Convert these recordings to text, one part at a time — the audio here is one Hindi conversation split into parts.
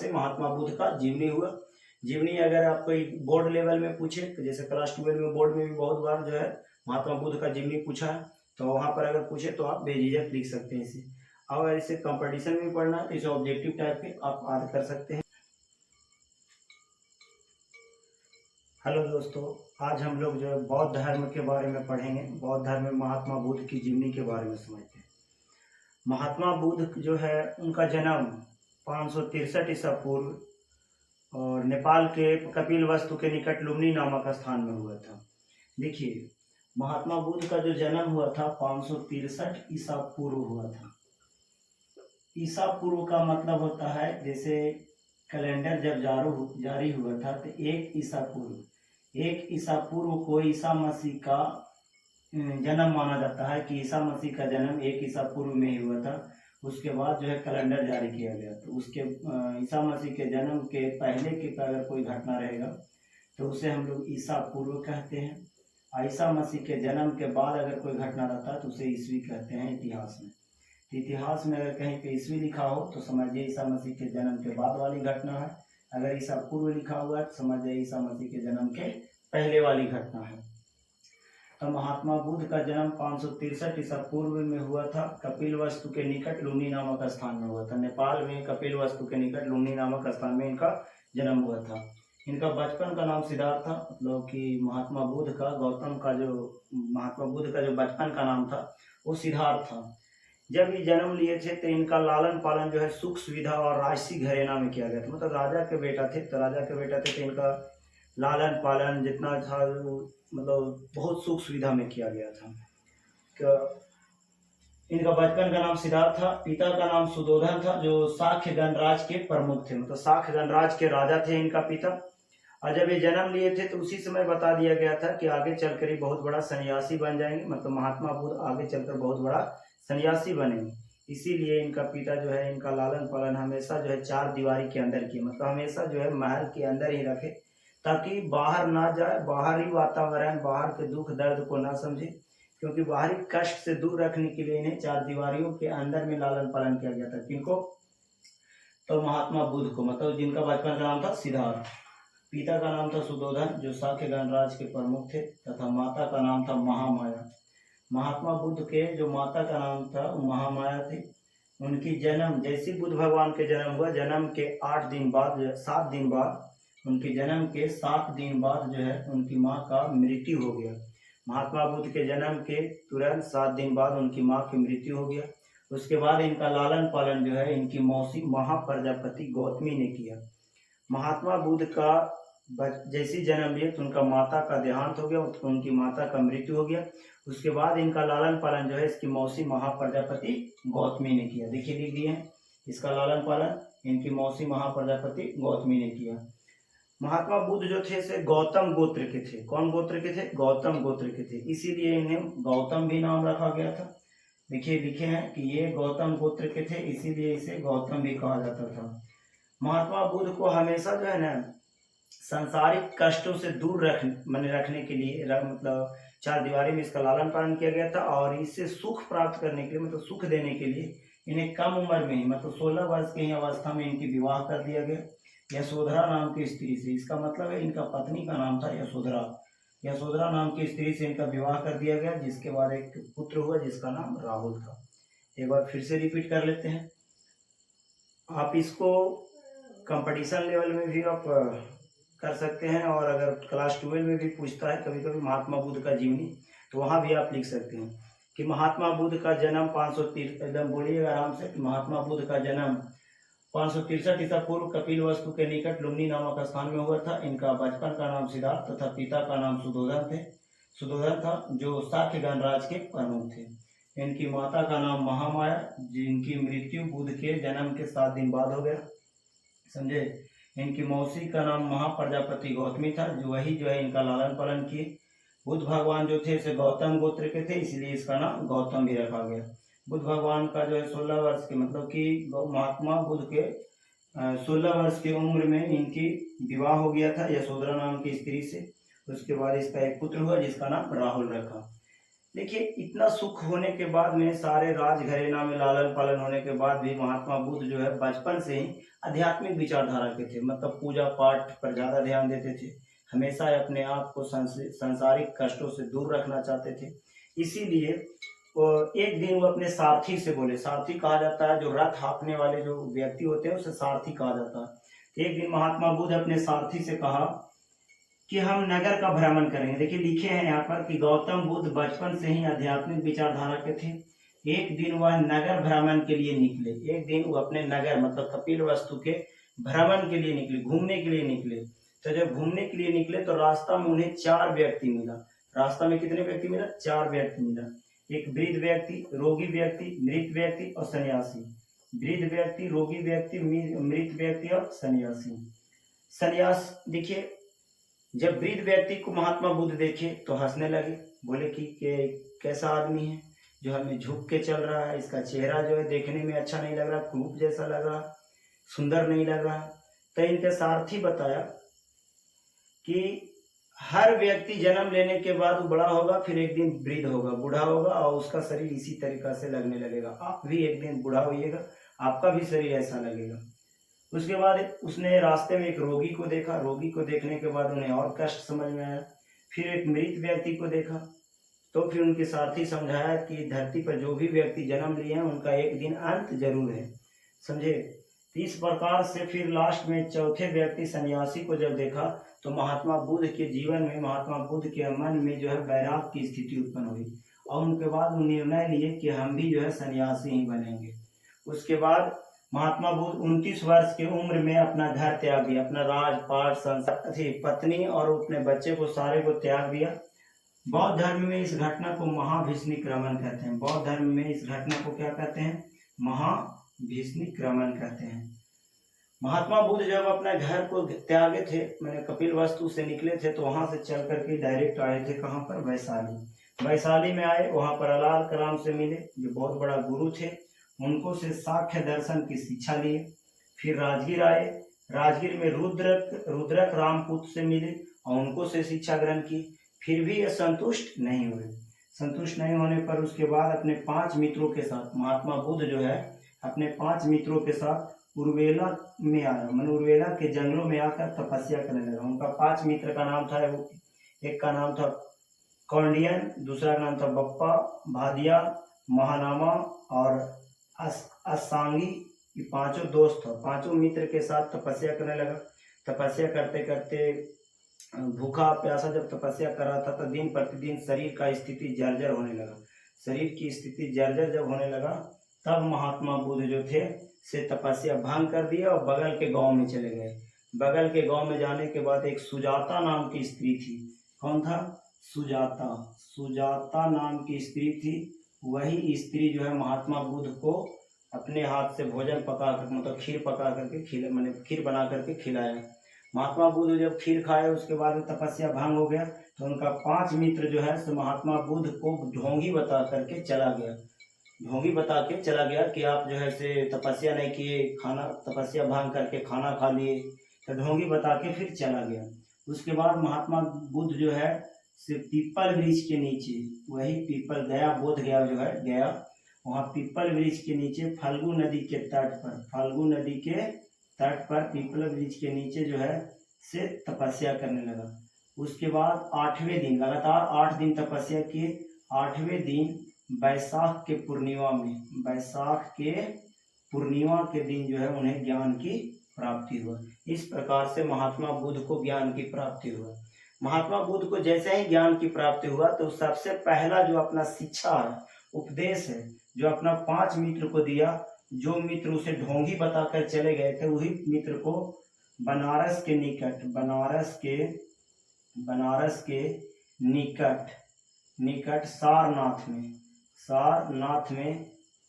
से महात्मा बुद्ध का जीवनी हुआ। जीवनी अगर आप कोई बोर्ड लेवल में पूछे, तो जैसे क्लास 12 में बोर्ड में भी बहुत बार जो है महात्मा बुद्ध का जीवनी पूछा है, तो वहाँ पर अगर पूछे तो आप बेझिझक लिख सकते हैं इसे। और अगर इसे कंपटीशन में पढ़ना है तो इसे ऑब्जेक्टिव टाइप के आप याद कर सकते हैं। हेलो दोस्तों, आज हम लोग जो है बौद्ध धर्म के बारे में पढ़ेंगे। बौद्ध धर्म में महात्मा बुद्ध की जीवनी के बारे में समझते हैं। महात्मा बुद्ध जो है उनका जन्म 563 ईसा पूर्व और नेपाल के कपिलवस्तु के निकट लुम्बिनी नामक स्थान में हुआ था। देखिए, महात्मा बुद्ध का जो जन्म हुआ था 563 ईसा पूर्व हुआ था। ईसा पूर्व का मतलब होता है, जैसे कैलेंडर जब जारी हुआ था तो 1 ईसा पूर्व, 1 ईसा पूर्व को ईसा मसीह का जन्म माना जाता है कि ईसा मसीह का जन्म 1 ईसा पूर्व में ही हुआ था। उसके बाद जो है कैलेंडर जारी किया गया, तो उसके ईसा मसीह के जन्म के पहले की अगर कोई घटना रहेगा तो उसे हम लोग ईसा पूर्व कहते हैं। ईसा मसीह के जन्म के बाद अगर कोई घटना रहता है तो उसे ईस्वी कहते हैं इतिहास में। तो इतिहास में अगर कहीं पे ईस्वी लिखा हो तो समझिए ईसा मसीह के जन्म के बाद वाली घटना है। अगर ईसा पूर्व लिखा हुआ है तो समझिए ईसा मसीह के जन्म के पहले वाली घटना है। तो महात्मा बुद्ध का जन्म 563 ईसा पूर्व में हुआ था। कपिलवस्तु के निकट लुम्बिनी नामक स्थान में हुआ था। नेपाल में कपिलवस्तु के निकट लुम्बिनी नामक स्थान में इनका जन्म हुआ था। इनका बचपन का नाम सिद्धार्थ था, मतलब कि महात्मा बुद्ध का महात्मा बुद्ध का जो बचपन का नाम था वो सिद्धार्थ था। जब ये जन्म लिए थे तो इनका लालन पालन जो है सुख सुविधा और राजसी घरेना में किया गया था। मतलब राजा के बेटा थे तो इनका लालन पालन जितना था मतलब बहुत सुख सुविधा में किया गया था। इनका बचपन का नाम सिद्धार्थ था। पिता का नाम सुधोधन था, जो शाक्य गणराज्य के प्रमुख थे, मतलब शाक्य गणराज्य के राजा थे इनका पिता। और जब ये जन्म लिए थे तो उसी समय बता दिया गया था कि आगे चलकर ये बहुत बड़ा सन्यासी बन जाएंगे, मतलब महात्मा बुद्ध आगे चलकर बहुत बड़ा सन्यासी बनेंगे। इसीलिए इनका पिता जो है इनका लालन पालन हमेशा जो है 4 दीवारी के अंदर किए, मतलब हमेशा जो है महल के अंदर ही रखे ताकि बाहर ना जाए, बाहरी वातावरण, बाहर के दुख दर्द को ना समझे। क्योंकि बाहरी कष्ट से दूर रखने के लिए इन्हें 4 दीवारियों के अंदर में लालन पालन किया गया था। किनको? तो महात्मा बुद्ध को, मतलब जिनका बचपन का नाम था सिद्धार्थ। पिता का नाम था सुधोधन, जो शाक्य गणराज्य के प्रमुख थे, तथा माता का नाम था महामाया। महात्मा बुद्ध के जो माता का नाम था वो महामाया थी। उनकी जन्म जैसे बुद्ध भगवान के जन्म हुआ, जन्म के 7 दिन बाद उनके जन्म के 7 दिन बाद जो है उनकी माँ का मृत्यु हो गया। महात्मा बुद्ध के जन्म के तुरंत 7 दिन बाद उनकी माँ की मृत्यु हो गया। उसके बाद इनका लालन पालन जो है इनकी मौसी महाप्रजापति गौतमी ने किया। महात्मा बुद्ध का जैसे जन्म लिए तो उनका माता का देहांत हो गया, उनकी माता का मृत्यु हो गया। उसके बाद इनका लालन पालन जो है इसकी मौसी महाप्रजापति गौतमी ने किया। देखिए लिख दिए हैं, इसका लालन पालन इनकी मौसी महाप्रजापति गौतमी ने किया। महात्मा बुद्ध जो थे से गौतम गोत्र के थे। कौन गोत्र के थे? गौतम गोत्र के थे, इसीलिए इन्हें गौतम भी नाम रखा गया था। देखिए लिखे हैं कि ये गौतम गोत्र के थे, इसीलिए इसे गौतम भी कहा जाता था। महात्मा बुद्ध को हमेशा जो है ना सांसारिक कष्टों से दूर रखने के लिए मतलब 4 दीवारी में इसका लालन पालन किया गया था। और इससे सुख प्राप्त करने के लिए, मतलब सुख देने के लिए इन्हें कम उम्र में ही, मतलब 16 वर्ष की अवस्था में इनकी विवाह कर दिया गया यशोधरा नाम की स्त्री से। इसका मतलब है इनका पत्नी का नाम था यशोधरा। यशोधरा नाम की स्त्री से इनका विवाह कर दिया गया, जिसके बाद एक पुत्र हुआ जिसका नाम राहुल था। एक बार फिर से रिपीट कर लेते हैं। आप इसको कंपटीशन लेवल में भी आप कर सकते हैं, और अगर क्लास 12 में भी पूछता है कभी कभी महात्मा बुद्ध का जीवनी, तो वहाँ भी आप लिख सकते हैं कि महात्मा बुद्ध का जन्म 530, एकदम बोलिएगा आराम से, कि महात्मा बुद्ध का जन्म 563 ईसा पूर्व कपिलवस्तु के निकट लुम्बिनी नामक स्थान में हुआ था। इनका बचपन का नाम सिद्धार्थ तथा पिता का नाम सुधोधन था, जो शाक्य गणराज्य के प्रमुख थे। इनकी माता का नाम महामाया, जिनकी मृत्यु बुद्ध के जन्म के 7 दिन बाद हो गया, समझे। इनकी मौसी का नाम महाप्रजापति गौतमी था, जो है इनका लालन पालन किए। बुद्ध भगवान जो थे इसे गौतम गोत्र के थे, इसलिए इसका नाम गौतम भी रखा गया। बुद्ध भगवान का जो है 16 वर्ष के, मतलब कि महात्मा बुद्ध के 16 वर्ष की उम्र में इनकी विवाह हो गया था यशोधरा नाम की स्त्री से। उसके बाद इसका एक पुत्र हुआ जिसका नाम राहुल रखा। देखिए, इतना सुख होने के बाद में, सारे राज घरेना में लालन पालन होने के बाद भी महात्मा बुद्ध जो है बचपन से ही आध्यात्मिक विचारधारा के थे। मतलब पूजा पाठ पर ज़्यादा ध्यान देते थे, हमेशा अपने आप को सांसारिक कष्टों से दूर रखना चाहते थे। इसीलिए एक दिन वो अपने सारथी से बोले, सारथी कहा जाता है जो रथ हाँकने वाले जो व्यक्ति होते हैं उसे सारथी कहा जाता है। एक दिन महात्मा बुद्ध अपने सारथी से कहा कि हम नगर का भ्रमण करेंगे। देखिए, लिखे हैं यहाँ पर कि गौतम बुद्ध बचपन से ही आध्यात्मिक विचारधारा के थे। एक दिन वह नगर भ्रमण के लिए निकले। एक दिन वो अपने नगर मतलब कपिलवस्तु के भ्रमण के लिए निकले, घूमने के लिए निकले। तो जब घूमने के लिए निकले तो रास्ता में उन्हें 4 व्यक्ति मिला। रास्ता में कितने व्यक्ति मिला? 4 व्यक्ति मिला। एक वृद्ध व्यक्ति, रोगी व्यक्ति, मृत व्यक्ति और सन्यासी। वृद्ध व्यक्ति, रोगी व्यक्ति, मृत व्यक्ति और सन्यासी। सन्यास, देखिए, जब वृद्ध व्यक्ति को महात्मा बुद्ध देखे तो हंसने लगे। बोले कि कैसा आदमी है जो हमें झुक के चल रहा है, इसका चेहरा जो है देखने में अच्छा नहीं लग रहा, क्रूप जैसा लग रहा, सुंदर नहीं लग रहा। तो इनके सारथी बताया कि हर व्यक्ति जन्म लेने के बाद वो बड़ा होगा, फिर एक दिन वृद्ध होगा, बूढ़ा होगा और उसका शरीर इसी तरीका से लगने लगेगा। आप भी एक दिन बूढ़ा होइएगा, आपका भी शरीर ऐसा लगेगा। उसके बाद उसने रास्ते में एक रोगी को देखा। रोगी को देखने के बाद उन्हें और कष्ट समझ में आया। फिर एक मृत व्यक्ति को देखा तो फिर उनके साथी समझाया कि धरती पर जो भी व्यक्ति जन्म लिए हैं उनका एक दिन अंत जरूर है, समझे। इस प्रकार से फिर लास्ट में चौथे व्यक्ति सन्यासी को जब देखा तो महात्मा बुद्ध के जीवन में, महात्मा बुद्ध के मन में जो है वैराग की स्थिति उत्पन्न हुई और उनके बाद वो निर्णय लिए कि हम भी जो है सन्यासी ही बनेंगे। उसके बाद महात्मा बुद्ध 29 वर्ष की उम्र में अपना घर त्याग दिया, अपना राजपाट, संसार, पत्नी और अपने बच्चे को सारे को त्याग दिया। बौद्ध धर्म में इस घटना को महाभिष्णिक्रमण कहते हैं। बौद्ध धर्म में इस घटना को क्या कहते हैं? महाभिष्णिक्रमण कहते हैं। महात्मा बुद्ध जब अपने घर को त्यागे थे, मैंने कपिलवस्तु से निकले थे, तो वहां से चल करके डायरेक्ट आए थे कहाँ पर? वैशाली। वैशाली में आए, वहां पर अलाल कलाम से मिले जो बहुत बड़ा गुरु थे। उनको से सांख्य दर्शन की शिक्षा लिए। फिर राजगीर आए। राजगीर में रुद्रक रामपुत्र से मिले और उनको से शिक्षा ग्रहण की। फिर भी ये संतुष्ट नहीं हुए। संतुष्ट नहीं होने पर उसके बाद अपने 5 मित्रों के साथ महात्मा बुद्ध जो है अपने 5 मित्रों के साथ उर्वेला में आया। उर्वेला के जंगलों में आकर तपस्या करने लगा। उनका 5 मित्र का नाम था, एक का नाम था कौंडियन, दूसरा का नाम था बप्पा, भादिया, महानामा और असांगी। ये 5 दोस्त थे। 5 मित्र के साथ तपस्या करने लगा। तपस्या करते करते भूखा प्यासा जब तपस्या कर रहा था तो दिन प्रतिदिन शरीर का स्थिति जर्जर होने लगा। शरीर की स्थिति जर्जर जब होने लगा तब महात्मा बुद्ध जो थे से तपस्या भंग कर दिया और बगल के गांव में चले गए। बगल के गांव में जाने के बाद एक सुजाता नाम की स्त्री थी। कौन था? सुजाता। सुजाता नाम की स्त्री थी। वही स्त्री जो है महात्मा बुद्ध को अपने हाथ से भोजन पका कर, मतलब खीर पका करके मैंने खीर बना करके खिलाया। महात्मा बुद्ध जब खीर खाए उसके बाद तपस्या भंग हो गया तो उनका 5 मित्र जो है तो महात्मा बुद्ध को ढोंगी बता करके चला गया। ढोंगी बता के चला गया कि आप जो है से तपस्या नहीं किए, खाना तपस्या भंग करके खाना खा लिए। तो ढोंगी बता के फिर चला गया। उसके बाद महात्मा बुद्ध जो है से पीपल वृक्ष के नीचे, वही पीपल गया, बोध गया जो है गया, वहाँ पीपल वृक्ष के नीचे फल्गु नदी के तट पर, फल्गु नदी के तट पर पीपल वृक्ष के नीचे जो है से तपस्या करने लगा। उसके बाद 8वें दिन, लगातार 8 दिन तपस्या किए। 8वें दिन बैसाख के पूर्णिमा में, बैसाख के पूर्णिमा के दिन जो है उन्हें ज्ञान की प्राप्ति हुआ। इस प्रकार से महात्मा बुद्ध को ज्ञान की प्राप्ति हुआ। महात्मा बुद्ध को जैसे ही ज्ञान की प्राप्ति हुआ तो सबसे पहला जो अपना शिक्षा है, उपदेश है, जो अपना 5 मित्र को दिया, जो मित्र उसे ढोंगी बताकर चले गए थे वही मित्र को बनारस के निकट, बनारस के निकट सारनाथ में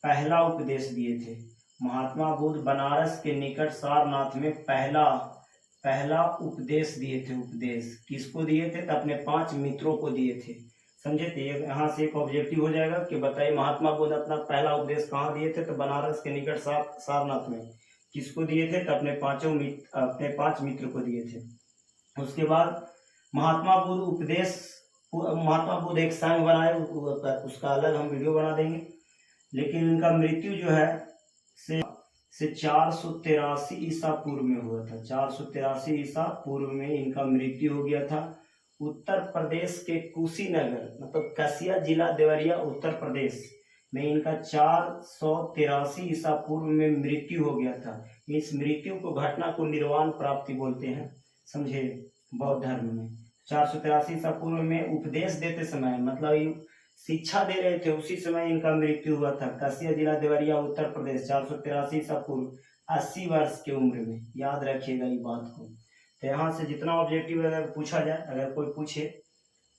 पहला उपदेश दिए थे। महात्मा बुद्ध बनारस के निकट सारनाथ में पहला उपदेश दिए थे। उपदेश किसको दिए थे? तो अपने 5 मित्रों को दिए थे। समझे? तो यहाँ से एक ऑब्जेक्टिव हो जाएगा कि बताइए महात्मा बुद्ध अपना पहला उपदेश कहाँ दिए थे? तो बनारस के निकट सारनाथ में। किसको दिए थे? तो अपने 5 मित्र को दिए थे। उसके बाद महात्मा बुद्ध उपदेश महात्मा बुद्ध एक संघ बनाए, उसका अलग हम वीडियो बना देंगे। लेकिन इनका मृत्यु जो है से 483 ईसा पूर्व में हुआ था। 483 ईसा पूर्व में इनका मृत्यु हो गया था। उत्तर प्रदेश के कुशीनगर मतलब कसिया जिला देवरिया उत्तर प्रदेश में इनका 483 ईसा पूर्व में मृत्यु हो गया था। इस मृत्यु को घटना को निर्वाण प्राप्ति बोलते हैं, समझे, बौद्ध धर्म में। 483 ईसा पूर्व में उपदेश देते समय मतलब शिक्षा दे रहे थे, उसी समय इनका मृत्यु हुआ था। कसिया जिला देवरिया उत्तर प्रदेश 483 ईसा पूर्व 80 वर्ष की उम्र में। याद रखिएगा ये बात को। तो यहाँ से जितना ऑब्जेक्टिव अगर पूछा जाए, अगर कोई पूछे,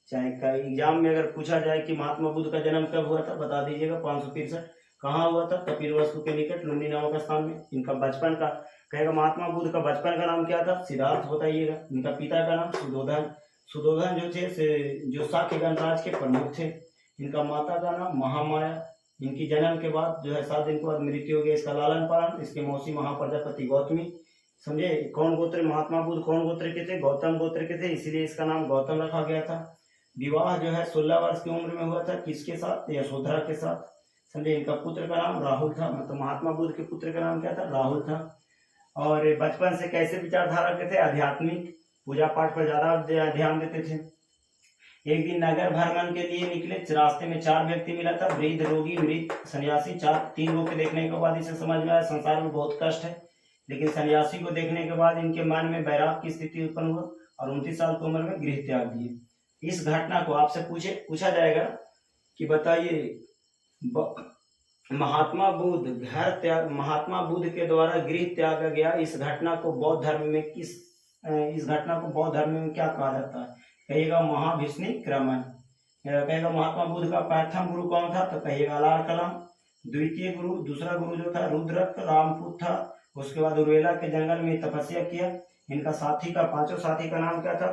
चाहे एग्जाम में अगर पूछा जाए कि महात्मा बुद्ध का जन्म कब हुआ था, बता दीजिएगा। 563 कहाँ हुआ था? कपिलवस्तु के निकट लुम्बिनी नामक स्थान में। इनका बचपन का कहेगा, महात्मा बुद्ध का बचपन का नाम क्या था? सिद्धार्थ बताइएगा। इनका पिता का नाम सुधोधन। सुधोधन जो थे जो शाक्य गणराज्य के प्रमुख थे। इनका माता का नाम महामाया। इनकी जन्म के बाद जो है 7 दिन के बाद मृत्यु हो गई। इसका लालन पालन इसके मौसी महाप्रजापति गौतमी, समझे। कौन गोत्र? महात्मा बुद्ध कौन गोत्र के थे? गौतम गोत्र के थे, इसीलिए इसका नाम गौतम रखा गया था। विवाह जो है 16 वर्ष की उम्र में हुआ था। किसके साथ? यशोधरा के साथ, समझे। इनका पुत्र का नाम राहुल था, मतलब महात्मा बुद्ध के पुत्र का नाम क्या था? राहुल था। और बचपन से कैसे विचारधारा के थे? आध्यात्मिक, पूजा पाठ पर ज्यादा ध्यान देते थे। एक दिन नगर भ्रमण के लिए निकले। रास्ते में 4 व्यक्ति मिला था, वृद्ध, रोगी, मृत, सन्यासी। 3 लोग के देखने के बाद इसे समझ में आया संसार में बहुत कष्ट है। लेकिन सन्यासी को देखने के बाद इनके मन में वैराग्य की स्थिति उत्पन्न हुआ और 29 साल की उम्र में गृह त्याग दिए। इस घटना को आपसे पूछा जाएगा कि बताइए महात्मा बुद्ध के द्वारा गृह त्यागा गया, इस घटना को बौद्ध धर्म में क्या कहा जाता है? कहिएगा महाभिष्णिक्रमण। कहेगा महात्मा बुद्ध का प्रथम गुरु कौन था? तो कहिएगा अलार कलाम। द्वितीय गुरु, दूसरा गुरु जो था रुद्रक रामपुत था। उसके बाद उर्वेला के जंगल में तपस्या किया। इनका साथी का 5 साथी का नाम क्या था?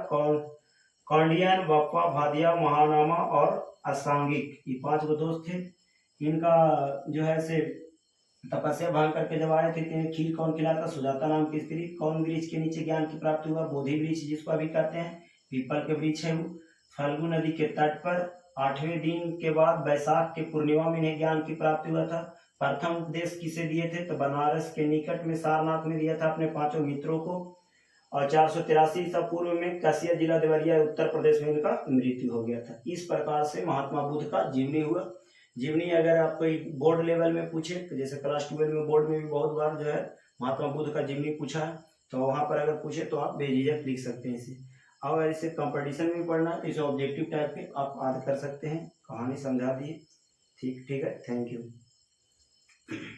कौंडियन, बप्पा, भादिया, महानामा और असांगिक। ये 5 दोस्त थे। इनका जो है से तपस्या भंग करके जब आए थे, खीर कौन खिलाता? सुजाता नाम की स्त्री। कौन वृक्ष के नीचे ज्ञान की प्राप्ति हुआ? बोधि वृक्ष, जिसको अभी कहते हैं पीपल के वृक्ष है वो। फल्गु नदी के तट पर 8वें दिन के बाद वैशाख के पूर्णिमा में इन्हें ज्ञान की प्राप्ति हुआ था। प्रथम उपदेश किसे दिए थे? तो बनारस के निकट में सारनाथ में दिया था अपने 5 मित्रों को। और 483 ईसा पूर्व में कसिया जिला देवरिया उत्तर प्रदेश में इनका मृत्यु हो गया था। इस प्रकार से महात्मा बुद्ध का जीवनी हुआ। जीवनी अगर आप कोई बोर्ड लेवल में पूछे, तो जैसे क्लास 12 में बोर्ड में भी बहुत बार जो है महात्मा बुद्ध का जीवनी पूछा है, तो वहां पर अगर पूछे तो आप बेझिझक लिख सकते हैं इसे। और इसे कंपटीशन में पढ़ना है तो इसे ऑब्जेक्टिव टाइप के आप याद कर सकते हैं। कहानी समझा दिए, ठीक है, थैंक यू।